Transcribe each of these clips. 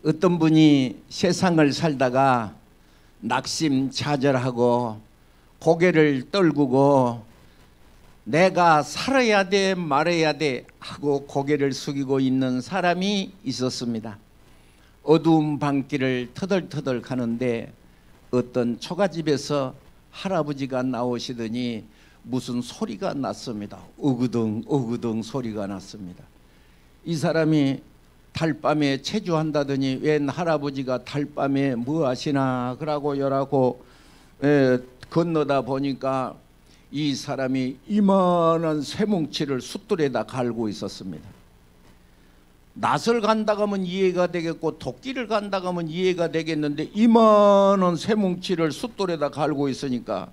어떤 분이 세상을 살다가 낙심차절하고 고개를 떨구고 내가 살아야 돼 말아야 돼 하고 고개를 숙이고 있는 사람이 있었습니다. 어두운 밤길을 터덜터덜 가는데 어떤 초가집에서 할아버지가 나오시더니 무슨 소리가 났습니다. 어그덩 어그덩 소리가 났습니다. 이 사람이 달밤에 체조한다더니 웬 할아버지가 달밤에 뭐 하시나 그러고 여라고 건너다 보니까 이 사람이 이만한 쇠뭉치를 숫돌에다 갈고 있었습니다. 낫을 간다 하면 이해가 되겠고 도끼를 간다 하면 이해가 되겠는데 이만한 쇠뭉치를 숫돌에다 갈고 있으니까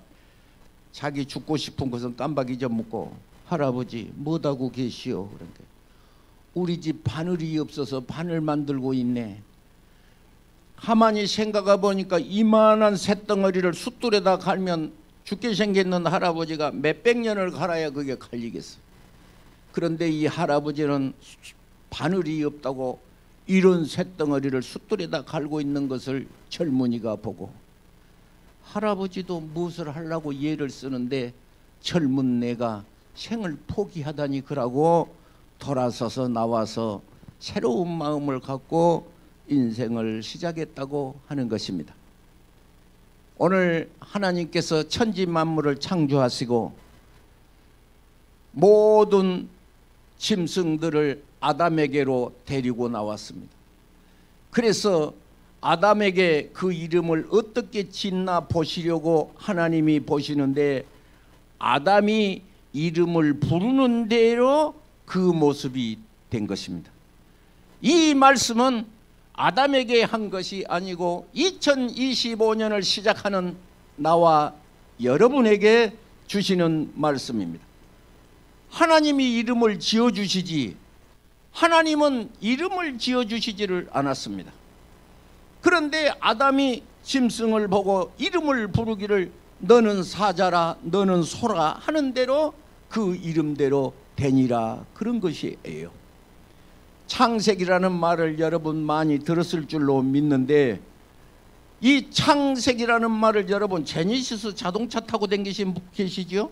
자기 죽고 싶은 것은 깜박 잊어먹고 할아버지 뭐하고 계시오? 그런데 우리 집 바늘이 없어서 바늘 만들고 있네. 가만히 생각해 보니까 이만한 쇳덩어리를 숫돌에다 갈면 죽게 생겼는 할아버지가 몇백 년을 갈아야 그게 갈리겠어. 그런데 이 할아버지는 바늘이 없다고 이런 쇳덩어리를 숫돌에다 갈고 있는 것을 젊은이가 보고 할아버지도 무엇을 하려고 예를 쓰는데 젊은 내가 생을 포기하다니 그러고 돌아서서 나와서 새로운 마음을 갖고 인생을 시작했다고 하는 것입니다. 오늘 하나님께서 천지 만물을 창조하시고 모든 짐승들을 아담에게로 데리고 나왔습니다. 그래서 아담에게 그 이름을 어떻게 짓나 보시려고 하나님이 보시는데 아담이 이름을 부르는 대로 그 모습이 된 것입니다. 이 말씀은 아담에게 한 것이 아니고 2025년을 시작하는 나와 여러분에게 주시는 말씀입니다. 하나님이 이름을 지어주시지 하나님은 이름을 지어주시지를 않았습니다. 그런데 아담이 짐승을 보고 이름을 부르기를 너는 사자라 너는 소라 하는 대로 그 이름대로 되니라 그런 것이에요. 창세기라는 말을 여러분 많이 들었을 줄로 믿는데 이 창세기라는 말을 여러분 제니시스 자동차 타고 다니신 분 계시죠?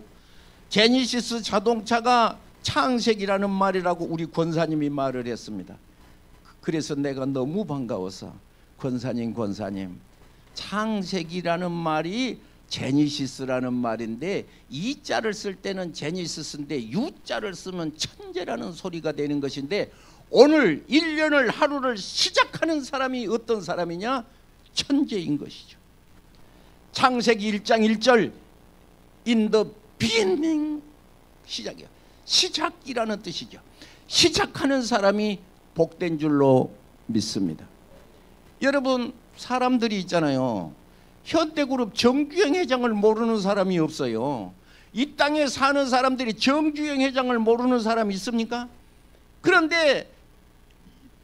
제니시스 자동차가 창세기라는 말이라고 우리 권사님이 말을 했습니다. 그래서 내가 너무 반가워서 권사님 창세기라는 말이 제니시스라는 말인데 이자를 쓸 때는 제니시스인데 유자를 쓰면 천재라는 소리가 되는 것인데 오늘 1년을 하루를 시작하는 사람이 어떤 사람이냐? 천재인 것이죠. 창세기 1장 1절 In the beginning 시작이야. 시작이라는 뜻이죠. 시작하는 사람이 복된 줄로 믿습니다. 여러분 사람들이 있잖아요. 현대그룹 정규영 회장을 모르는 사람이 없어요. 이 땅에 사는 사람들이 정규영 회장을 모르는 사람이 있습니까? 그런데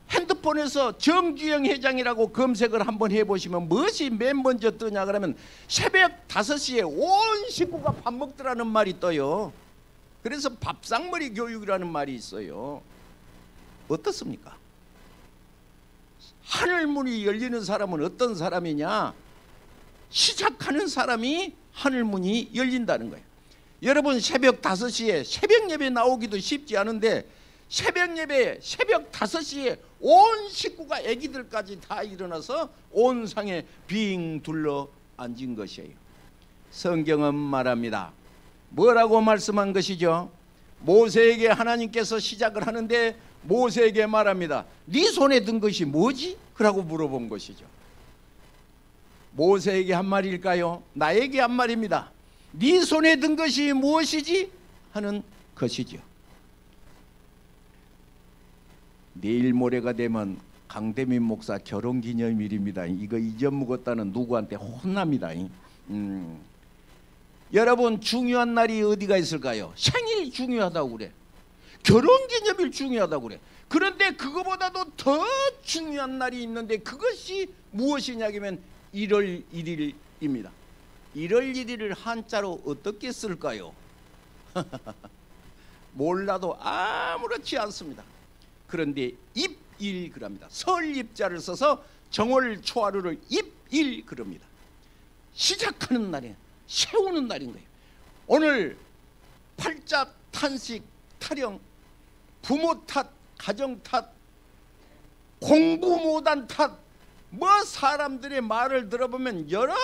핸드폰에서 정규영 회장이라고 검색을 한번 해보시면 무엇이 맨 먼저 뜨냐 그러면 새벽 5시에 온 식구가 밥 먹더라는 말이 떠요. 그래서 밥상머리 교육이라는 말이 있어요. 어떻습니까? 하늘문이 열리는 사람은 어떤 사람이냐? 시작하는 사람이 하늘문이 열린다는 거예요. 여러분 새벽 5시에 새벽 예배 나오기도 쉽지 않은데 새벽 예배 새벽 5시에 온 식구가 아기들까지 다 일어나서 온 상에 빙 둘러 앉은 것이에요. 성경은 말합니다. 뭐라고 말씀한 것이죠? 모세에게 하나님께서 시작을 하는데 모세에게 말합니다. 네 손에 든 것이 뭐지? 그러고 물어본 것이죠. 모세에게 한 말일까요? 나에게 한 말입니다. 네 손에 든 것이 무엇이지? 하는 것이죠. 내일 모레가 되면 강대민 목사 결혼기념일입니다. 이거 잊어먹었다는 누구한테 혼납니다. 여러분 중요한 날이 어디가 있을까요? 생일이 중요하다고 그래. 결혼기념일 중요하다고 그래. 그런데 그거보다도 더 중요한 날이 있는데 그것이 무엇이냐면 1월 1일입니다. 1월 1일을 한자로 어떻게 쓸까요? 몰라도 아무렇지 않습니다. 그런데 입일 그럽니다. 설입자를 써서 정월 초하루를 입일 그럽니다. 시작하는 날이에요. 세우는 날인 거예요. 오늘 팔자 탄식 타령, 부모 탓, 가정 탓, 공부 못한 탓, 뭐 사람들의 말을 들어보면 여러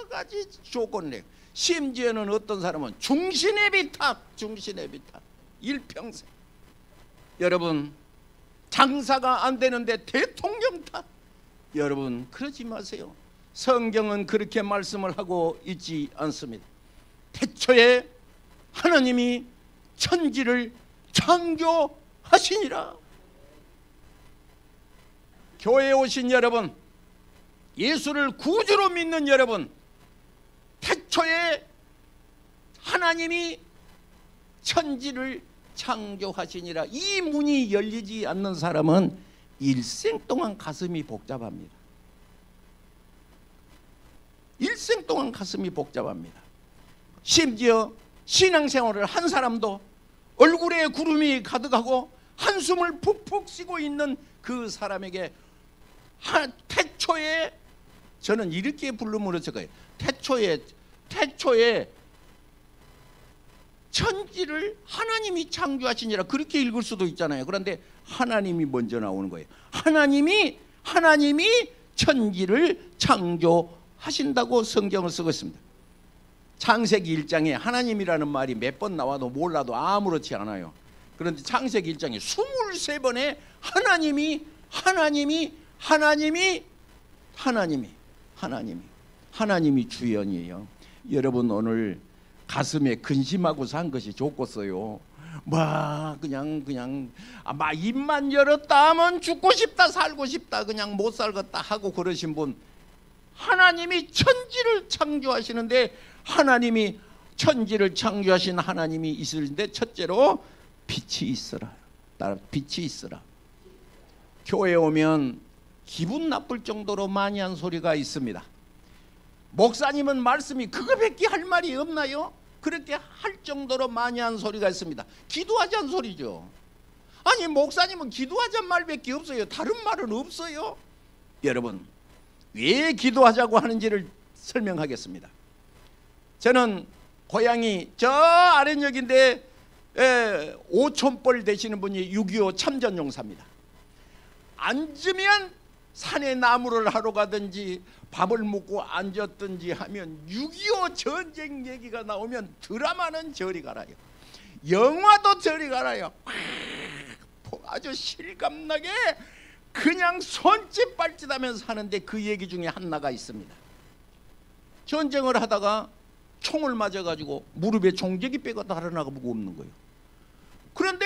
가지 조건이에요. 심지어는 어떤 사람은 중신의 비탁, 중신의 비탁, 일평생. 여러분, 장사가 안 되는데 대통령 탓. 여러분, 그러지 마세요. 성경은 그렇게 말씀을 하고 있지 않습니다. 태초에 하나님이 천지를 창조하시니라. 교회에 오신 여러분, 예수를 구주로 믿는 여러분, 태초에 하나님이 천지를 창조하시니라, 이 문이 열리지 않는 사람은 일생 동안 가슴이 복잡합니다. 일생 동안 가슴이 복잡합니다. 심지어 신앙생활을 한 사람도 얼굴에 구름이 가득하고 한숨을 푹푹 쉬고 있는 그 사람에게 태초에, 저는 이렇게 부르므로 적어요. 태초에 천지를 하나님이 창조하시니라, 그렇게 읽을 수도 있잖아요. 그런데 하나님이 먼저 나오는 거예요. 하나님이 천지를 창조하신다고 성경을 쓰고 있습니다. 창세기 1장에 하나님이라는 말이 몇 번 나와도 몰라도 아무렇지 않아요. 그런데 창세기 1장에 23번에 하나님이 주연이에요. 여러분, 오늘 가슴에 근심하고 산 것이 좋겠어요. 그냥 입만 열었다 하면 죽고 싶다, 살고 싶다, 그냥 못 살겠다 하고 그러신 분, 하나님이 천지를 창조하시는데, 하나님이 천지를 창조하신 하나님이 있으신데, 첫째로 빛이 있어라. 빛이 있어라. 교회에 오면 기분 나쁠 정도로 많이 한 소리가 있습니다. 목사님은 말씀이 그거밖에 할 말이 없나요? 그렇게 할 정도로 많이 한 소리가 있습니다. 기도하자는 소리죠. 아니, 목사님은 기도하자는 말밖에 없어요. 다른 말은 없어요. 여러분, 왜 기도하자고 하는지를 설명하겠습니다. 저는 고향이 저 아랫역인데 5촌벌 되시는 분이 6.25 참전용사입니다. 앉으면 산에 나무를 하러 가든지 밥을 먹고 앉았든지 하면 6.25 전쟁 얘기가 나오면 드라마는 저리 가라요. 영화도 저리 가라요. 아주 실감나게 그냥 손짓 발짓하면서 하는데, 그 얘기 중에 하나가 있습니다. 전쟁을 하다가 총을 맞아가지고 무릎에 종제기 뼈가 달아나가고 없는 거예요. 그런데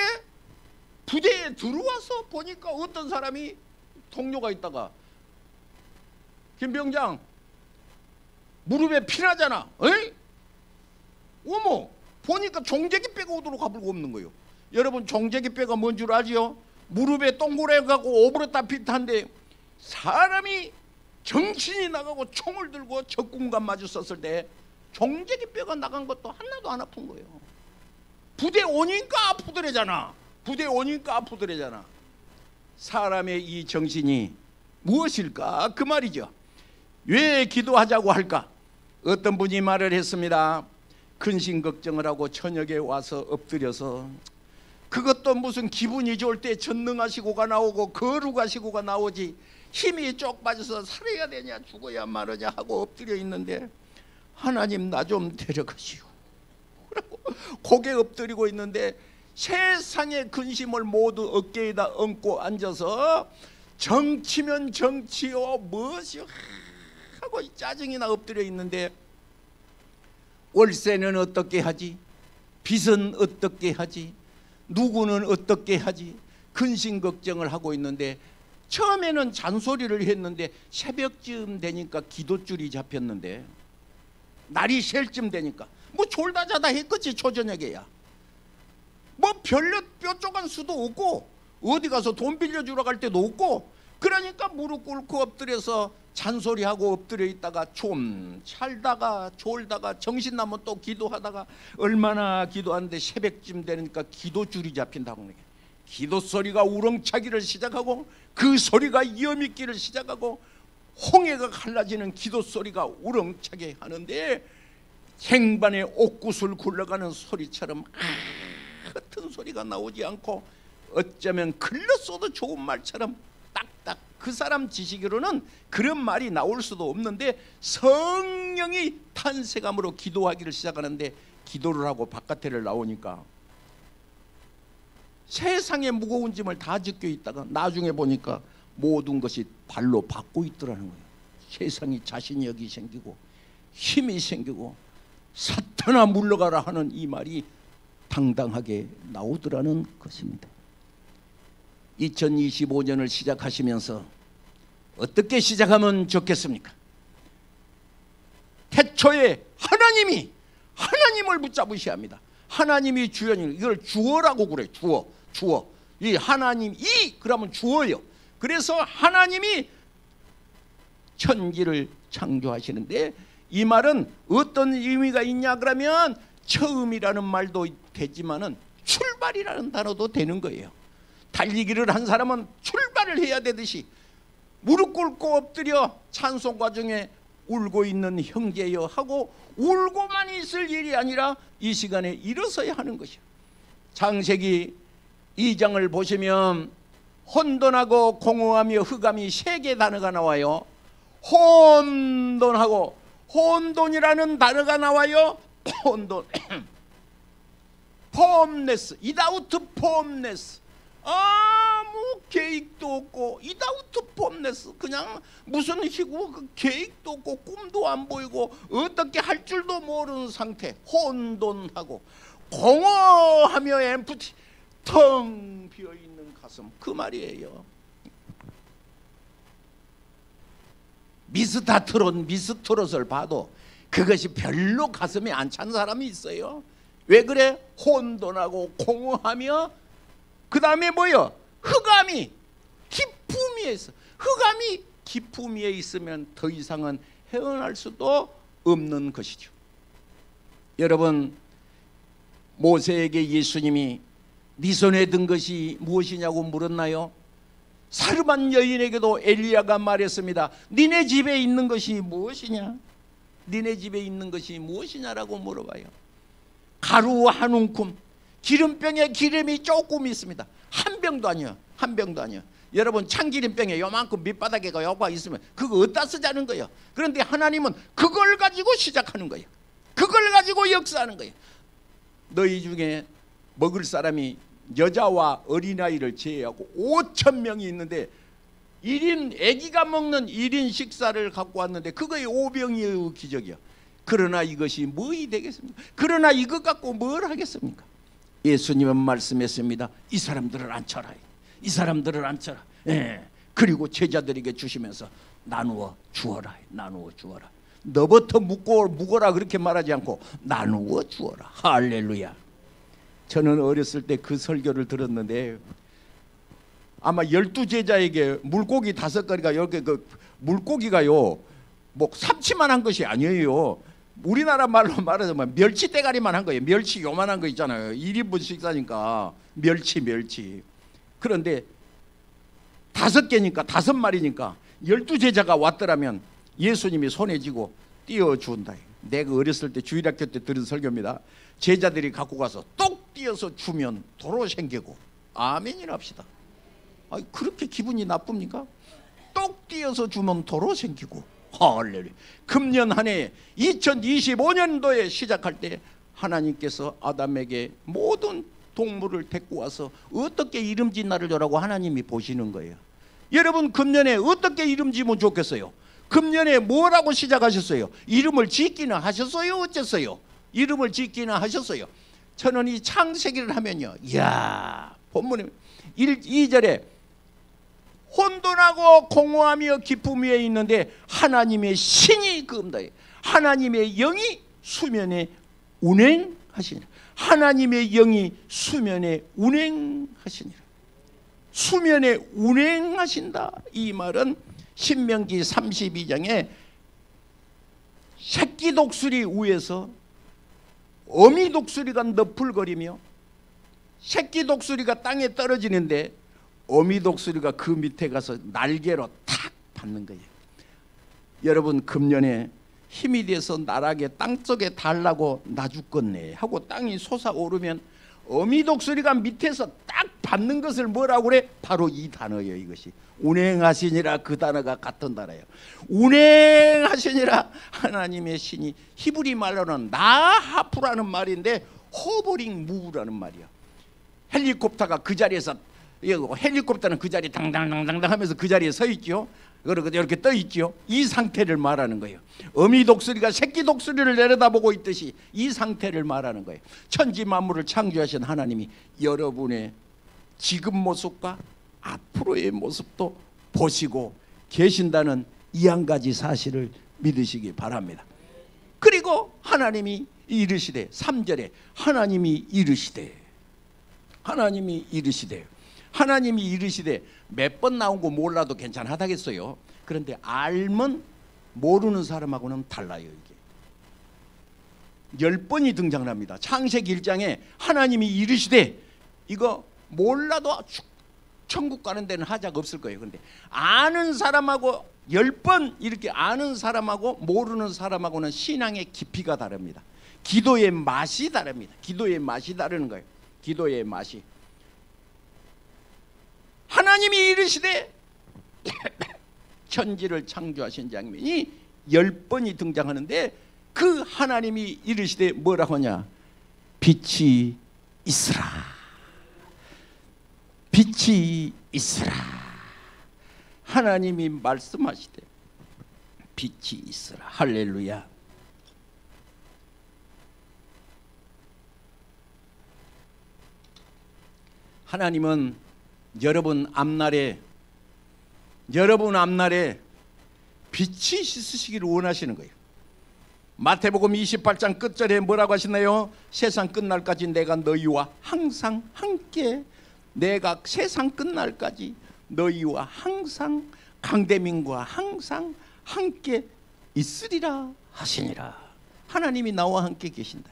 부대에 들어와서 보니까 어떤 사람이, 동료가 있다가, 김병장 무릎에 피나잖아. 에이? 어머, 보니까 종제기 뼈가 오도록 가불고 없는 거예요. 여러분, 종제기 뼈가 뭔 줄 아지요? 무릎에 동그래 가고 오버렸다 비슷한데, 사람이 정신이 나가고 총을 들고 적군과 마주섰을 때 종제기 뼈가 나간 것도 하나도 안 아픈 거예요. 부대 오니까 아프더래잖아. 사람의 이 정신이 무엇일까? 그 말이죠. 왜 기도하자고 할까? 어떤 분이 말을 했습니다. 근심 걱정을 하고 저녁에 와서 엎드려서, 그것도 무슨 기분이 좋을 때 전능하시고가 나오고 거룩하시고가 나오지, 힘이 쪽 빠져서 살아야 되냐 죽어야 말하냐 하고 엎드려 있는데, 하나님 나 좀 데려가시오 라고 고개 엎드리고 있는데, 세상의 근심을 모두 어깨에다 얹고 앉아서 정치면 정치요 무엇이요 하고 짜증이 나 엎드려 있는데, 월세는 어떻게 하지? 빚은 어떻게 하지? 누구는 어떻게 하지? 근심 걱정을 하고 있는데, 처음에는 잔소리를 했는데 새벽쯤 되니까 기도줄이 잡혔는데, 날이 셀쯤 되니까 뭐 졸다 자다 했겠지. 초저녁에야 뭐 별로 뾰족한 수도 없고, 어디 가서 돈 빌려주러 갈 때도 없고, 그러니까 무릎 꿇고 엎드려서 잔소리하고 엎드려 있다가 좀 살다가 졸다가 정신 나면 또 기도하다가, 얼마나 기도하는데 새벽쯤 되니까 기도줄이 잡힌다고. 기도 소리가 우렁차기를 시작하고 그 소리가 여밉기를 시작하고 홍해가 갈라지는 기도 소리가 우렁차게 하는데 생반에 옥구슬 굴러가는 소리처럼 같은 소리가 나오지 않고 어쩌면 글렀어도 좋은 말처럼 딱딱 그 사람 지식으로는 그런 말이 나올 수도 없는데 성령이 탄생함으로 기도하기를 시작하는데 기도를 하고 바깥에를 나오니까 세상의 무거운 짐을 다 짚고 있다가 나중에 보니까 모든 것이 발로 받고 있더라는 거예요. 세상이 자신력이 생기고 힘이 생기고 사탄아 물러가라 하는 이 말이 당당하게 나오더라는 것입니다. 2025년을 시작하시면서 어떻게 시작하면 좋겠습니까? 태초에 하나님을 붙잡으셔야 합니다. 하나님이 주연이 이걸 주어라고 그래요. 주어. 이 하나님 그러면 주어요. 그래서 하나님이 천지를 창조하시는데 이 말은 어떤 의미가 있냐 그러면 처음이라는 말도 되지만은 출발이라는 단어도 되는 거예요. 달리기를 한 사람은 출발을 해야 되듯이 무릎 꿇고 엎드려 찬송 과정에 울고 있는 형제여 하고 울고만 있을 일이 아니라 이 시간에 일어서야 하는 것이요. 창세기 2장을 보시면 혼돈하고 공허하며 흑암이 세 개 단어가 나와요. 혼돈이라는 단어가 나와요. 혼돈 폼레스 이다우트 폼레스 아무 계획도 없고 이다우트 폼레스 그냥 무슨 희구 그 계획도 없고 꿈도 안 보이고 어떻게 할 줄도 모르는 상태 혼돈하고 공허하며 엠프티 텅 비어있는 가슴 그 말이에요. 미스트롯을 봐도 그것이 별로 가슴에 안 찬 사람이 있어요. 왜 그래? 혼돈하고 공허하며 그 다음에 뭐요? 흑암이 기품 위에 있어. 흑암이 기품 위에 있으면 더 이상은 헤어날 수도 없는 것이죠. 여러분 모세에게 예수님이 네 손에 든 것이 무엇이냐고 물었나요? 사르반 여인에게도 엘리야가 말했습니다. 니네 집에 있는 것이 무엇이냐? 니네 집에 있는 것이 무엇이냐라고 물어봐요. 가루 한 움큼 기름병에 기름이 조금 있습니다. 한 병도 아니요. 여러분 참기름병에 요만큼 밑바닥에가 요가 있으면 그거 어디다 쓰자는 거예요. 그런데 하나님은 그걸 가지고 시작하는 거예요. 그걸 가지고 역사하는 거예요. 너희 중에 먹을 사람이 여자와 어린아이를 제외하고 5,000명이 있는데 1인 아기가 먹는 1인 식사를 갖고 왔는데 그거의 5병이의 기적이야. 그러나 이것이 뭐이 되겠습니까? 그러나 이것 갖고 뭘 하겠습니까? 예수님은 말씀했습니다. 이 사람들을 앉혀라. 이 사람들을 앉혀라. 예. 그리고 제자들에게 주시면서 나누어 주어라. 나누어 주어라. 너부터 묵어라 그렇게 말하지 않고 나누어 주어라. 할렐루야. 저는 어렸을 때 그 설교를 들었는데 아마 12제자에게 물고기 5가지가 이렇게 그 물고기가요 뭐 삼치만한 것이 아니에요. 우리나라 말로 말하자면 멸치 대가리만 한 거예요. 멸치 요만한 거 있잖아요. 1인분 식사니까 멸치. 그런데 5개니까 5마리니까 12제자가 왔더라면 예수님이 손에 쥐고 띄워준다. 내가 어렸을 때 주일학교 때 들은 설교입니다. 제자들이 갖고 가서 똑 띄어서 주면 도로 생기고 아멘이라 합시다. 그렇게 기분이 나쁩니까? 똑 띄어서 주면 도로 생기고 할렐루야. 금년 한 해 2025년도에 시작할 때 하나님께서 아담에게 모든 동물을 데리고 와서 어떻게 이름 짓나를 줘라고 하나님이 보시는 거예요. 여러분 금년에 어떻게 이름 지으면 좋겠어요? 금년에 뭐라고 시작하셨어요? 이름을 짓기는 하셨어요? 어쨌어요? 이름을 짓기는 하셨어요. 저는 이 창세기를 하면요, 이야 본문에 2절에 혼돈하고 공허하며 기쁨 위에 있는데 하나님의 신이 그음다. 하나님의 영이 수면에 운행하시니라. 하나님의 영이 수면에 운행하시니라. 수면에 운행하신다. 이 말은 신명기 32장에 새끼 독수리 위에서 어미 독수리가 너풀거리며 새끼 독수리가 땅에 떨어지는데 어미 독수리가 그 밑에 가서 날개로 탁 받는 거예요. 여러분, 금년에 힘이 돼서 나락에 땅속에 달라고 나 죽겠네 하고 땅이 솟아오르면 어미 독수리가 밑에서 딱 받는 것을 뭐라고 그래? 바로 이 단어예요. 이것이 운행하시니라, 그 단어가 같은 단어예요. 운행하시니라, 하나님의 신이 히브리 말로는 나하프라는 말인데 호버링 무브라는 말이야. 헬리콥터가 그 자리에서, 헬리콥터는 그 자리에 당당당당 하면서 그 자리에 서 있죠. 이렇게 떠 있죠. 이 상태를 말하는 거예요. 어미 독수리가 새끼 독수리를 내려다보고 있듯이 이 상태를 말하는 거예요. 천지 만물을 창조하신 하나님이 여러분의 지금 모습과 앞으로의 모습도 보시고 계신다는 이 한 가지 사실을 믿으시기 바랍니다. 그리고 하나님이 이르시되, 3절에 하나님이 이르시되, 하나님이 이르시되, 하나님이 이르시되 몇 번 나온 거 몰라도 괜찮하다겠어요. 그런데 알면 모르는 사람하고는 달라요. 이게 10번이 등장합니다. 창세기 1장에 하나님이 이르시되, 이거 몰라도 천국 가는 데는 하자가 없을 거예요. 그런데 아는 사람하고 10번 이렇게 아는 사람하고 모르는 사람하고는 신앙의 깊이가 다릅니다. 기도의 맛이 다릅니다. 기도의 맛이 다르는 거예요. 기도의 맛이. 하나님이 이르시되 천지를 창조하신 장면이 10번이 등장하는데, 그 하나님이 이르시되 뭐라고 하냐? 빛이 있으라. 빛이 있으라. 하나님이 말씀하시되 빛이 있으라. 할렐루야. 하나님은 여러분 앞날에 빛이 있으시기를 원하시는 거예요. 마태복음 28장 끝절에 뭐라고 하시나요? 세상 끝날까지 내가 너희와 항상 함께, 내가 세상 끝날까지 너희와 항상, 강대민과 항상 함께 있으리라 하시니라. 하나님이 나와 함께 계신다.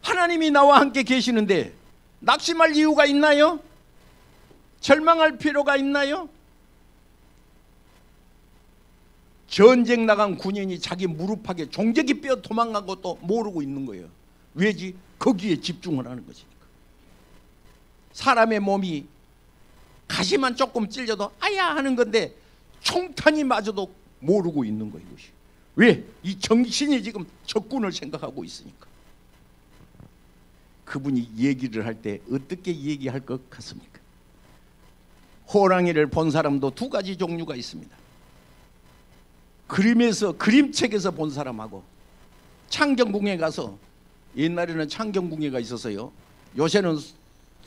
하나님이 나와 함께 계시는데 낙심할 이유가 있나요? 절망할 필요가 있나요? 전쟁 나간 군인이 자기 무릎팍에 종적이 뼈 도망간 것도 모르고 있는 거예요. 왜지? 거기에 집중을 하는 것이니까. 사람의 몸이 가시만 조금 찔려도 아야 하는 건데 총탄이 맞아도 모르고 있는 거예요. 이것이. 왜? 이 정신이 지금 적군을 생각하고 있으니까. 그분이 얘기를 할 때 어떻게 얘기할 것 같습니까? 호랑이를 본 사람도 두 가지 종류가 있습니다. 그림책에서 본 사람하고 창경궁에 가서, 옛날에는 창경궁회가 있었어요. 요새는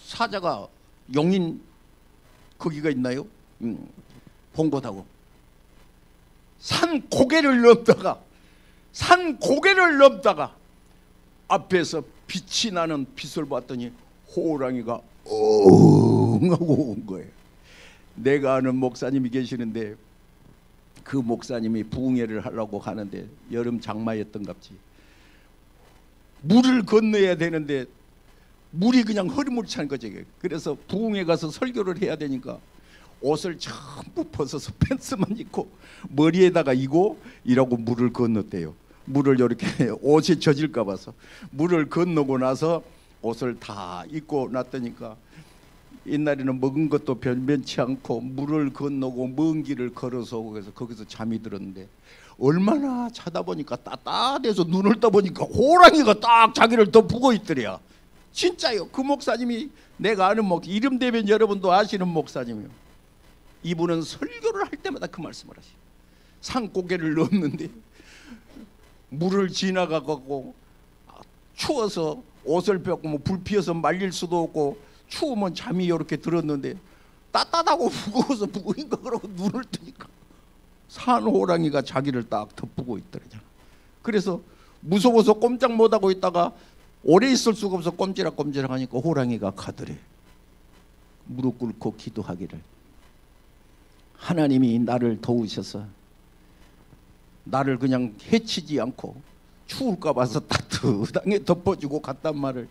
사자가 용인 거기가 있나요? 본 것하고 산 고개를 넘다가 앞에서 빛이 나는 빛을 봤더니 호랑이가 엉 하고 온 거예요. 내가 아는 목사님이 계시는데 그 목사님이 부흥회를 하려고 가는데 여름 장마였던갑지. 물을 건너야 되는데 물이 그냥 흐리물찬 거죠. 그래서 부흥회 가서 설교를 해야 되니까 옷을 전부 벗어서 팬츠만 입고 머리에다가 이고 이라고 물을 건넜대요. 물을 이렇게 옷이 젖을까 봐서 물을 건너고 나서 옷을 다 입고 났더니까 옛날에는 먹은 것도 변변치 않고 물을 건너고 먼 길을 걸어서 오고 해서 거기서 잠이 들었는데, 얼마나 자다 보니까 따뜻해서 눈을 떠보니까 호랑이가 딱 자기를 덮고 있더래요. 진짜요. 그 목사님이 내가 아는 이름 대면 여러분도 아시는 목사님이요. 이분은 설교를 할 때마다 그 말씀을 하시요. 산고개를 넘는데 물을 지나가고 추워서 옷을 벗고 불 피워서 말릴 수도 없고 추우면 잠이 이렇게 들었는데 따뜻하고 무거워서 무거인가 그러고 눈을 뜨니까 산호랑이가 자기를 딱 덮고 있더래요. 그래서 무서워서 꼼짝 못하고 있다가 오래 있을 수가 없어 꼼지락꼼지락 하니까 호랑이가 가더래. 무릎 꿇고 기도하기를, 하나님이 나를 도우셔서 나를 그냥 해치지 않고 추울까 봐서 따뜻하게 덮어주고 갔단 말을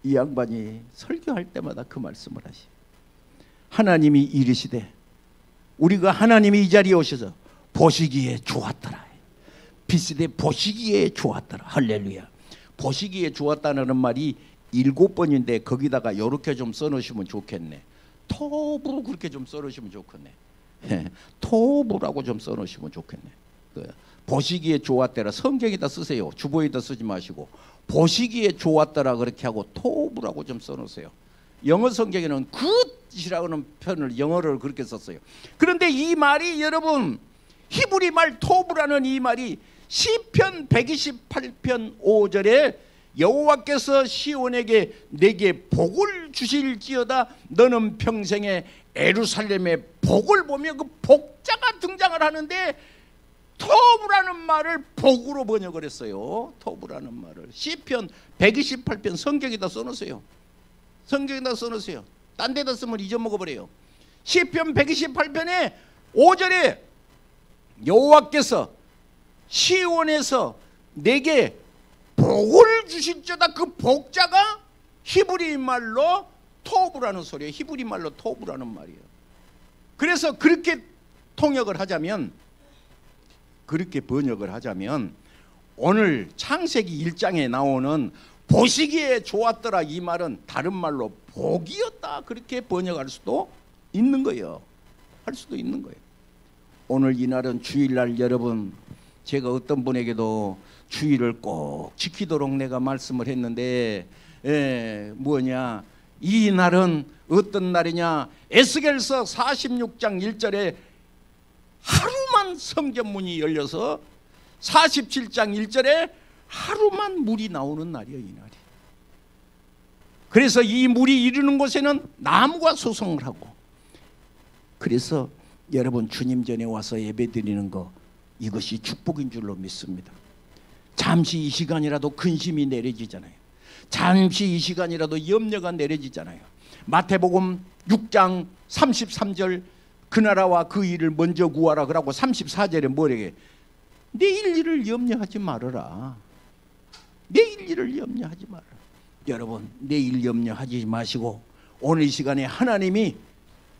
이 양반이 설교할 때마다 그 말씀을 하시. 하나님이 이르시되 우리가 하나님이 이 자리에 오셔서 보시기에 좋았더라. 비스되 보시기에 좋았더라. 할렐루야. 보시기에 좋았다는 말이 7번인데 거기다가 이렇게 좀 써놓으시면 좋겠네. 토부 그렇게 좀 써놓으시면 좋겠네. 토부라고 좀 써놓으시면 좋겠네. 보시기에 좋았더라. 성경에다 쓰세요. 주보에다 쓰지 마시고 보시기에 좋았더라 그렇게 하고 토부라고 좀 써놓으세요. 영어 성경에는 굿이라고 하는 표현을 영어를 그렇게 썼어요. 그런데 이 말이 여러분 히브리 말 토부라는 이 말이 시편 128편 5절에 여호와께서 시온에게 내게 복을 주실지어다 너는 평생에 에루살렘의 복을 보며 그 복자가 등장을 하는데 토부라는 말을 복으로 번역을 했어요. 토부라는 말을 시편 128편 성경에다 써놓으세요. 성경에다 써놓으세요. 딴 데다 쓰면 잊어먹어버려요. 시편 128편에 5절에 여호와께서 시온에서 내게 복을 주실지어다 그 복자가 히브리 말로 토부라는 소리예요. 히브리 말로 토부라는 말이에요. 그래서 그렇게 통역을 하자면 그렇게 번역을 하자면 오늘 창세기 1장에 나오는 보시기에 좋았더라 이 말은 다른 말로 복이었다 그렇게 번역할 수도 있는 거예요. 할 수도 있는 거예요. 오늘 이날은 주일날 여러분 제가 어떤 분에게도 주일을 꼭 지키도록 내가 말씀을 했는데 뭐냐 이 날은 어떤 날이냐 에스겔서 46장 1절에 하루만 성전문이 열려서 47장 1절에 하루만 물이 나오는 날이에요. 이 날이. 그래서 이 물이 이르는 곳에는 나무가 소송을 하고 그래서 여러분 주님 전에 와서 예배드리는 거 이것이 축복인 줄로 믿습니다. 잠시 이 시간이라도 근심이 내려지잖아요. 잠시 이 시간이라도 염려가 내려지잖아요. 마태복음 6장 33절 그 나라와 그 일을 먼저 구하라 그러고 34절에 뭐래게 내일 일을 염려하지 말아라. 내일 일을 염려하지 말아라. 여러분 내일 염려하지 마시고 오늘 이 시간에 하나님이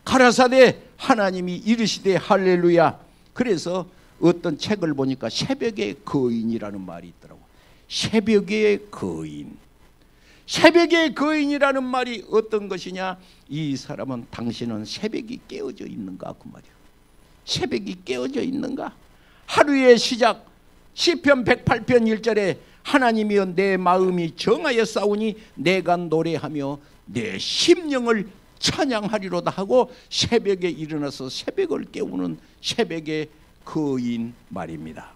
가라사대 하나님이 이르시되 할렐루야. 그래서 어떤 책을 보니까 새벽의 거인이라는 말이 있더라고. 새벽의 거인. 새벽의 거인이라는 말이 어떤 것이냐? 이 사람은 당신은 새벽이 깨어져 있는가 그 말이야. 새벽이 깨어져 있는가? 하루의 시작 시편 108편 1절에 하나님이여 내 마음이 정하여 싸우니 내가 노래하며 내 심령을 찬양하리로다 하고 새벽에 일어나서 새벽을 깨우는 새벽의 거인 말입니다.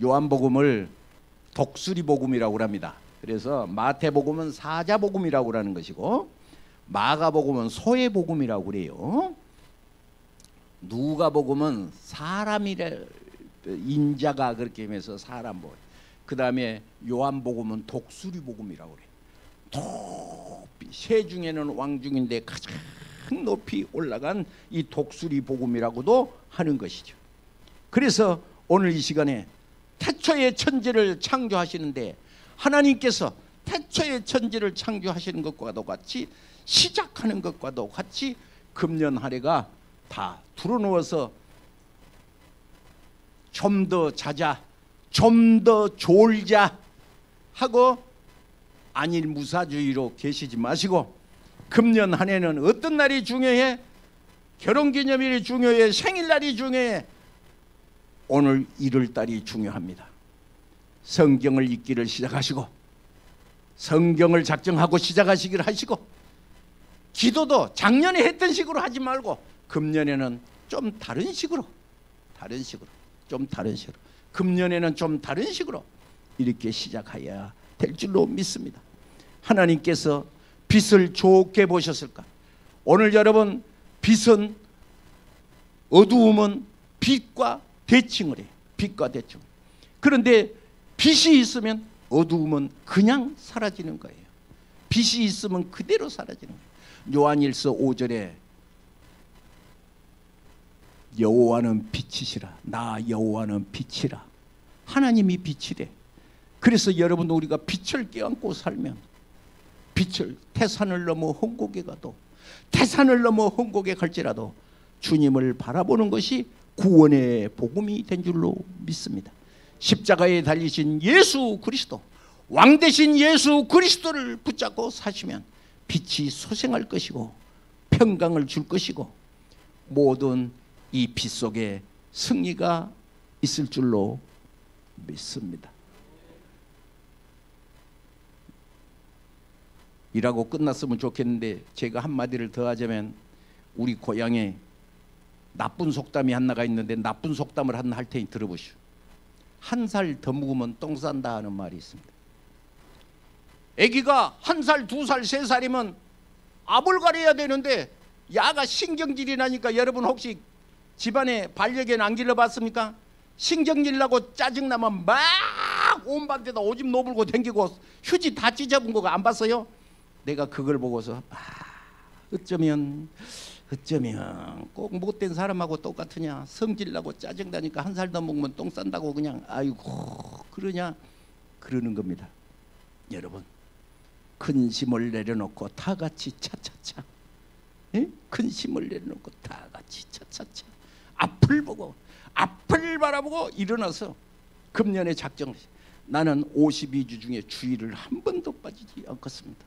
요한복음을 독수리복음이라고 합니다. 그래서 마태복음은 사자복음이라고 하는 것이고 마가복음은 소의복음이라고 그래요. 누가복음은 사람이라 인자가 그렇게 하면서 사람 복음. 그 다음에 요한복음은 독수리복음이라고 그래요. 높이 새 중에는 왕중인데 가장 높이 올라간 이 독수리복음이라고도 하는 것이죠. 그래서 오늘 이 시간에 태초의 천지를 창조하시는데 하나님께서 태초의 천지를 창조하시는 것과도 같이 시작하는 것과도 같이 금년 한 해가 다 들어누워서 좀 더 자자 좀 더 졸자 하고 안일무사주의로 계시지 마시고 금년 한 해는 어떤 날이 중요해? 결혼기념일이 중요해? 생일날이 중요해? 오늘 1월달이 중요합니다. 성경을 읽기를 시작하시고 성경을 작정하고 시작하시기를 하시고 기도도 작년에 했던 식으로 하지 말고 금년에는 좀 다른 식으로 좀 다른 식으로 금년에는 좀 다른 식으로 이렇게 시작해야 될 줄로 믿습니다. 하나님께서 빛을 좋게 보셨을까? 오늘 여러분 빛은 어두움은 빛과 대칭을 해요. 빛과 대칭. 그런데 빛이 있으면 어두움은 그냥 사라지는 거예요. 빛이 있으면 그대로 사라지는 거예요. 요한일서 5절에 여호와는 빛이시라. 나 여호와는 빛이라. 하나님이 빛이래. 그래서 여러분, 우리가 빛을 껴안고 살면, 빛을 태산을 넘어 홍곡에 가도, 태산을 넘어 홍곡에 갈지라도 주님을 바라보는 것이 구원의 복음이 된 줄로 믿습니다. 십자가에 달리신 예수 그리스도, 왕 되신 예수 그리스도를 붙잡고 사시면 빛이 소생할 것이고 평강을 줄 것이고 모든 이 빛 속에 승리가 있을 줄로 믿습니다. 일하고 끝났으면 좋겠는데 제가 한마디를 더 하자면, 우리 고향에 나쁜 속담이 하나가 있는데 나쁜 속담을 하나 할 테니 들어보시오. 한 살 더 먹으면 똥 싼다 하는 말이 있습니다. 아기가 1살, 2살, 3살이면 압을 가려야 되는데 야가 신경질이 나니까, 여러분 혹시 집안에 반려견 안 길러봤습니까? 신경질 나고 짜증나면 막 온반대다 오줌 노불고 댕기고 휴지 다 찢어본 거 안 봤어요? 내가 그걸 보고서 어쩌면 꼭 못된 사람하고 똑같으냐, 성질나고 짜증나니까 1살 더 먹으면 똥 싼다고 그냥 아이고 그러냐, 그러는 겁니다. 여러분, 큰 짐을 내려놓고 다 같이 차차차, 예? 큰 짐을 내려놓고 다 같이 차차차 앞을 보고, 앞을 바라보고 일어나서 금년의 작정, 나는 52주 중에 주일을 한 번도 빠지지 않겠습니다.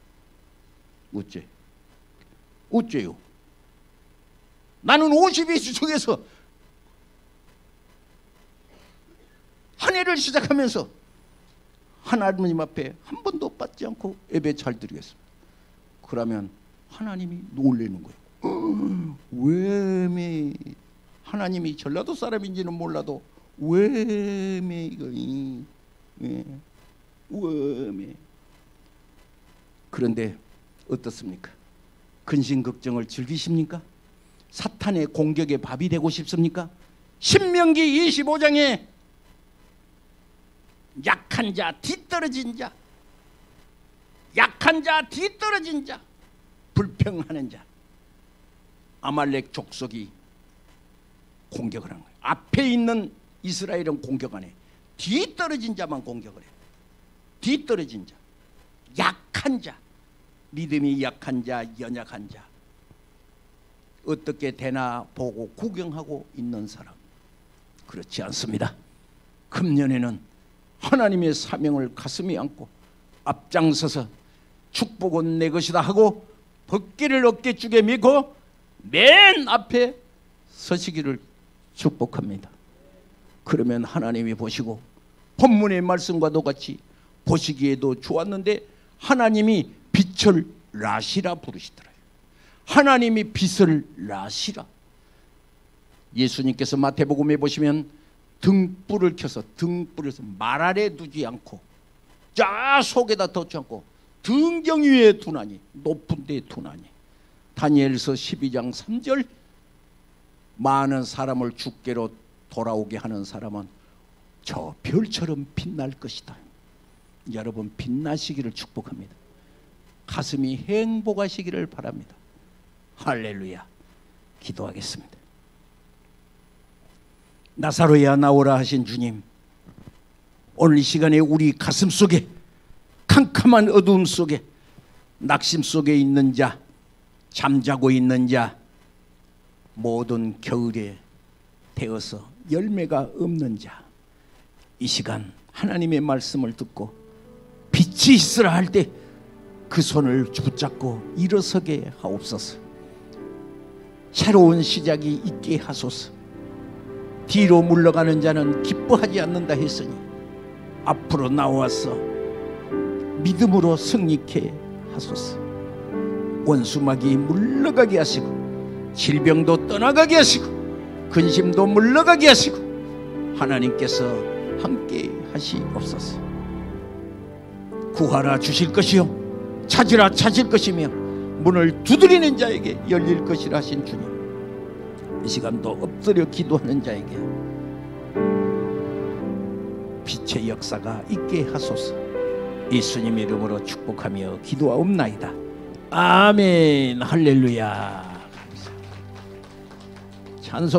어째요? 나는 52주 중에서 한 해를 시작하면서 하나님 앞에 한 번도 빠지지 않고 예배 잘 드리겠습니다. 그러면 하나님이 놀라는 거예요. 왜 하나님이 전라도 사람인지는 몰라도 왜 그런데 어떻습니까? 근심 걱정을 즐기십니까? 사탄의 공격의 밥이 되고 싶습니까? 신명기 25장에 약한 자, 뒤떨어진 자, 약한 자, 뒤떨어진 자, 불평하는 자, 아말렉 족속이 공격을 한 거예요. 앞에 있는 이스라엘은 공격 안 해. 뒤떨어진 자만 공격을 해. 뒤떨어진 자, 약한 자, 믿음이 약한 자, 연약한 자, 어떻게 되나 보고 구경하고 있는 사람, 그렇지 않습니다. 금년에는 하나님의 사명을 가슴에 안고 앞장서서 축복은 내 것이다 하고 벗기를 어깨쪽에 메고 맨 앞에 서시기를 축복합니다. 그러면 하나님이 보시고 본문의 말씀과도 같이 보시기에도 좋았는데 하나님이 빛을 라시라 부르시더라고요. 하나님이 빛을 라시라. 예수님께서 마태복음에 보시면 등불을 켜서 말 아래 두지 않고 자 속에다 덮지 않고 등경 위에 두나니, 높은 데 두나니. 다니엘서 12장 3절, 많은 사람을 주께로 돌아오게 하는 사람은 저 별처럼 빛날 것이다. 여러분, 빛나시기를 축복합니다. 가슴이 행복하시기를 바랍니다. 할렐루야. 기도하겠습니다. 나사로야 나오라 하신 주님, 오늘 이 시간에 우리 가슴 속에 캄캄한 어두움 속에 낙심 속에 있는 자, 잠자고 있는 자, 모든 겨울에 되어서 열매가 없는 자, 이 시간 하나님의 말씀을 듣고 빛이 있으라 할 때 그 손을 붙잡고 일어서게 하옵소서. 새로운 시작이 있게 하소서. 뒤로 물러가는 자는 기뻐하지 않는다 했으니 앞으로 나와서 믿음으로 승리케 하소서. 원수막이 물러가게 하시고 질병도 떠나가게 하시고 근심도 물러가게 하시고 하나님께서 함께 하시옵소서. 구하라 주실 것이요 찾으라 찾을 것이며 문을 두드리는 자에게 열릴 것이라 하신 주님, 이 시간도 엎드려 기도하는 자에게 빛의 역사가 있게 하소서. 예수님의 이름으로 축복하며 기도하옵나이다. 아멘. 할렐루야. 찬송.